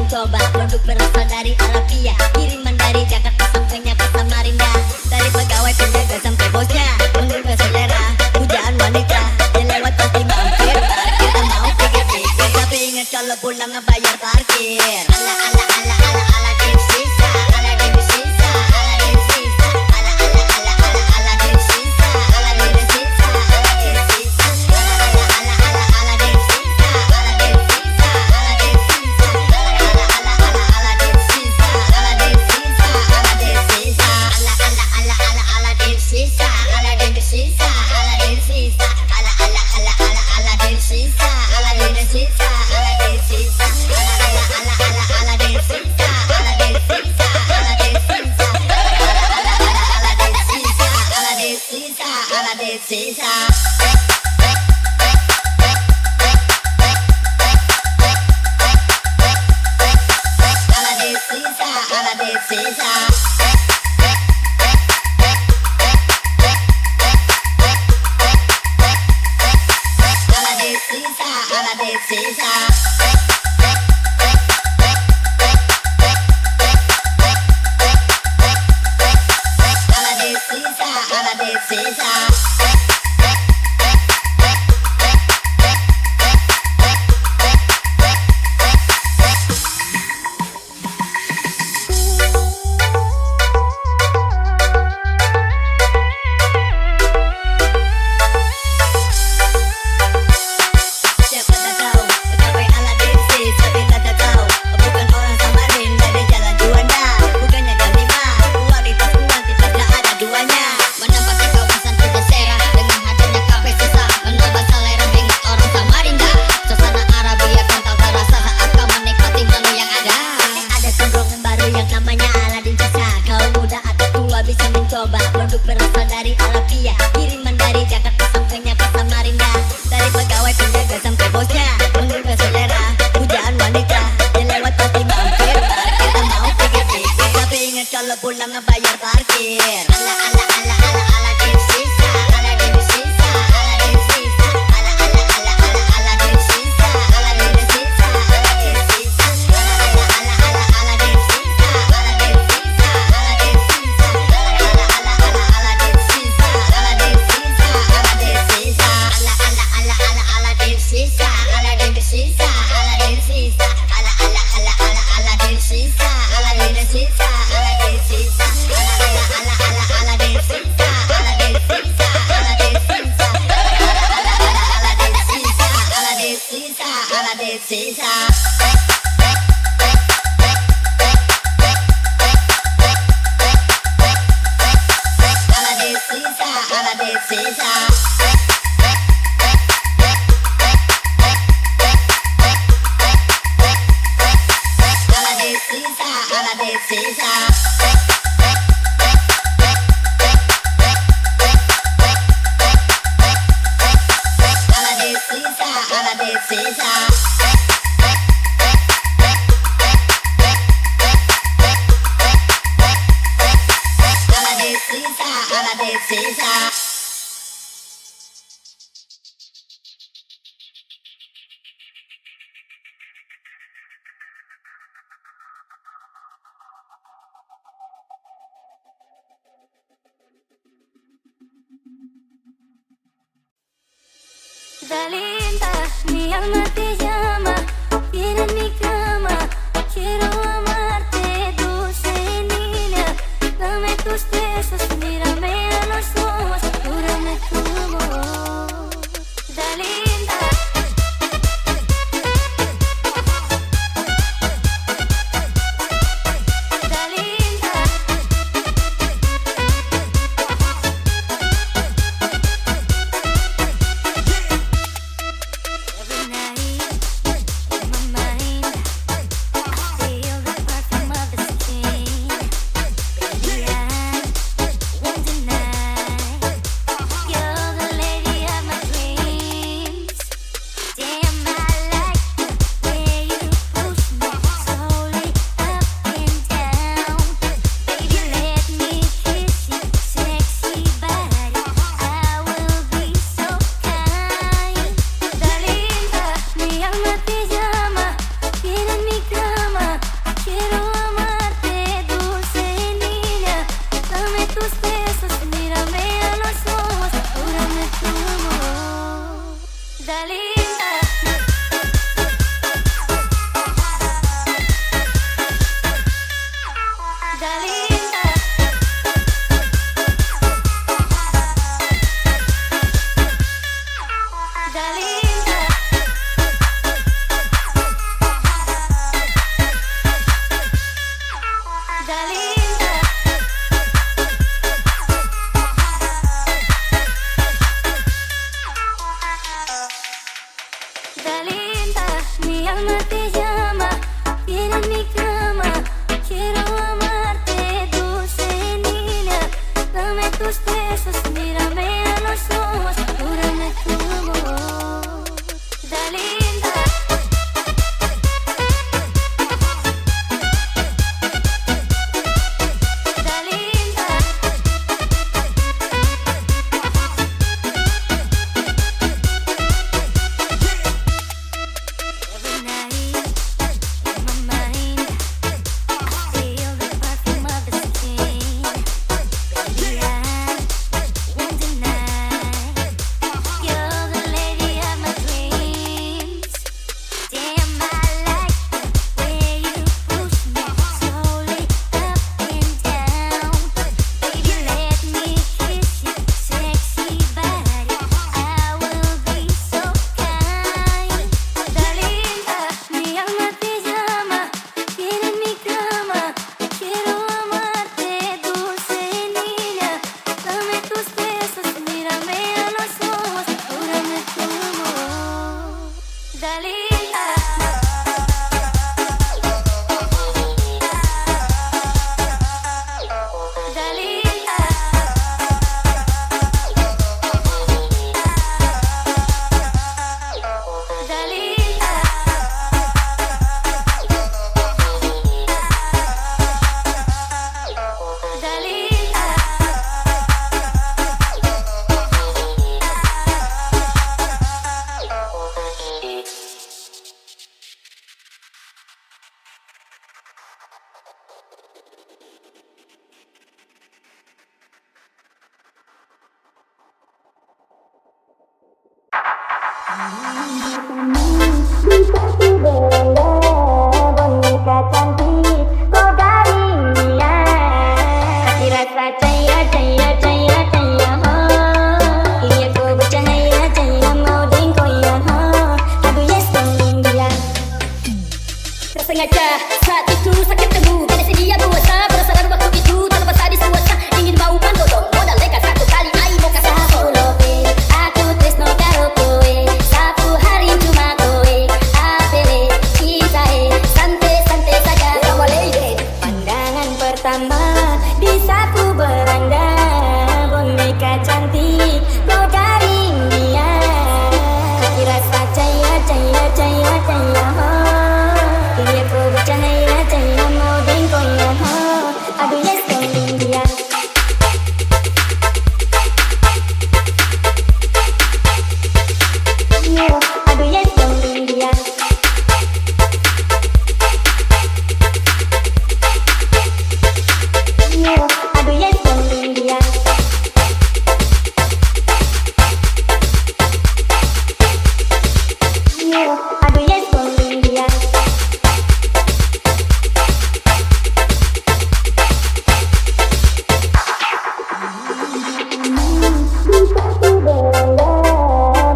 mencoba produk berasal dari Arabia, kiriman dari Jakarta sampainya ke Samarinda. Dari pegawai penjaga sampai bosnya menggugah selera, pujaan wanita yang lewat pasti mampir. Kita mau pikir-pikir tapi ingat kalau pulang ngebayar parkir. Ala ala ala ala ala dim sisa, ala dim sisa, ala dim sisa, ala ala ala ala ala dim sisa, ala dim sisa, ala dim sisa, ala ala ala ala ala dim sisa, ala dim sisa, ala dim sisa, ala ala ala ala dim sisa, ala dim sisa, ala dim sisa, ala ala ala ala ala dim sisa, ala dim sisa, ala dim sisa, ala ala ala ala ala dim sisa, ala dim sisa, ala dim sisa, ala ala ala ala ala dim sisa, ala dim sisa, ala dim sisa, ala ala ala ala dim sisa, ala dim sisa, ala dim sisa. Coba produk berasal dari Arabia, kiriman dari Jakarta sampainya ke Samarinda. Dari pegawai penjaga sampai bosnya menggugah selera, pujaan wanita yang lewat pasti mampir. Kita mau pikir-pikir tapi ingat kalau pulang ngebayar parkir. Ala ala ala ala ala dim sisa, ala dim sisa, ala dim sisa, ala ala ala ala ala dim sisa, ala dim sisa, ala dim sisa, ala ala ala ala ala dim sisa, ala dim sisa, ala dim sisa, ala ala ala ala dim sisa, ala dim sisa, ala dim sisa, ala ala ala ala ala dim sisa, ala dim sisa, ala dim sisa, ala ala ala ala ala dim sisa, ala dim sisa, ala dim sisa, ala ala ala ala ala dim sisa, ala dim sisa, ala dim sisa, ala ala ala ala dim sisa, ala dim sisa, ala dim sisa. Talenta, mi alma te llama, quiero en mi cama, quiero amarte, dulce niña, dame tus besos, mírame a los ojos, júrame tu amor. Talenta. Every night Boneka cantik, kau dari dunia. Kasih rasa cahaya, cahaya, cahaya, cahaya, oh. Ini aku bercahaya, cahaya mau dengkoya, oh. Aduh yes, tolong dia. Tersengaja saat itu sakit tebu, kena sedia puasa, penasaran waktu itu tanpa sadis puasa, ingin bau pandodong, modal nekat satu kali ai mau kasih sapu lope, aku tresno karo kowe, sapu hari cuma kowe, apele kita santai-santai saja, awalnya pandangan pertama di sapu beranda, boneka cantik kau dari India, kasih rasa cahaya, cahaya, cahaya, cahaya, oh. Ini aku bercahaya, cahaya mau dengkoya, oh. Aduh yes, tolong dia. Aduh yes, tolong dia. Aduh yes, tolong dia. Aduh yes, tolong dia.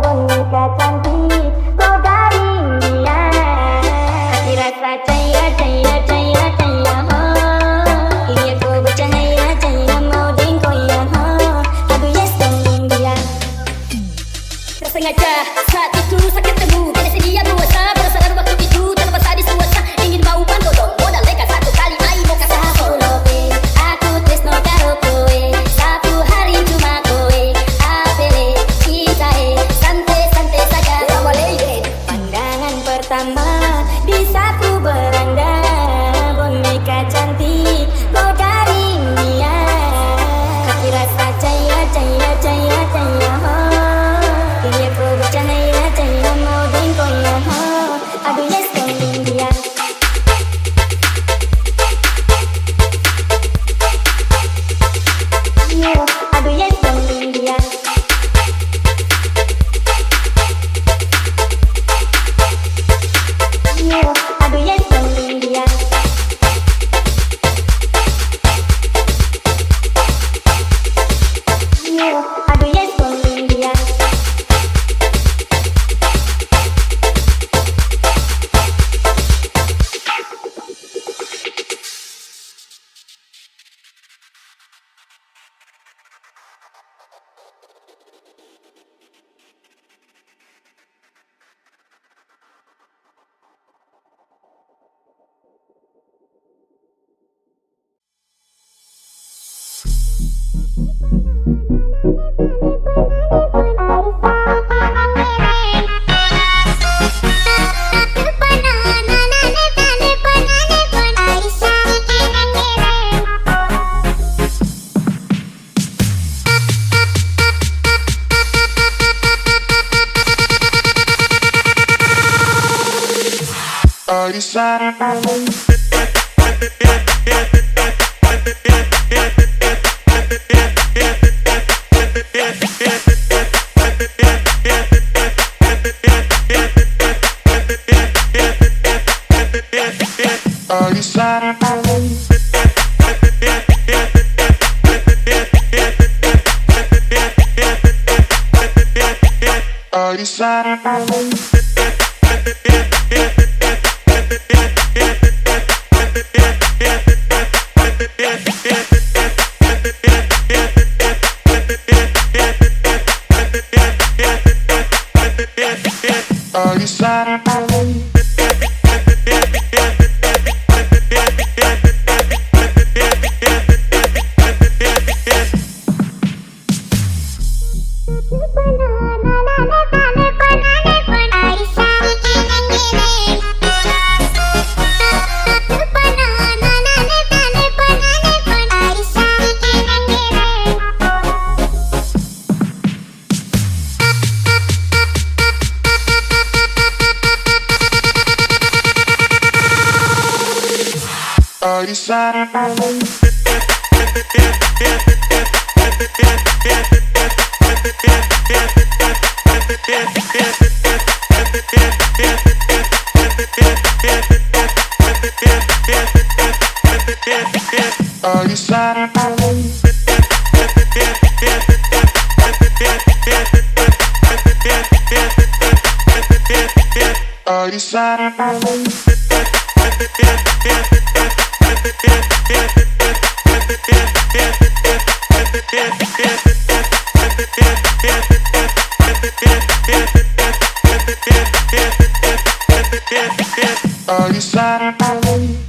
Boneka cantik, kau dari India. Kasih rasa cahaya, cahaya, cahaya, cahaya, oh. Ini aku bercahaya, cahaya mau dengkoya, oh. Aduh yes, tolong dia. Tersengaja saat itu sakit tebu, kena sedia puasa, penasaran waktu itu tanpa sadis puasa, ingin bau pandodong, modal nekat satu kali ai mau kasih sapu lope, aku tresno karo kowe, sapu hari cuma kowe, apele kita santai-santai saja, awalnya pandangan pertama di sapu beranda, boneka cantik kau dari India, kasih rasa cahaya, cahaya, cahaya, cahaya, oh. Ini aku bercahaya, cahaya mau dengkoya, oh. Aduh yes, tolong dia. Aduh yes, tolong dia. Aduh yes, tolong dia. Aduh yes, tolong dia. Are you satisfied? Are you satisfied? Are you satisfied?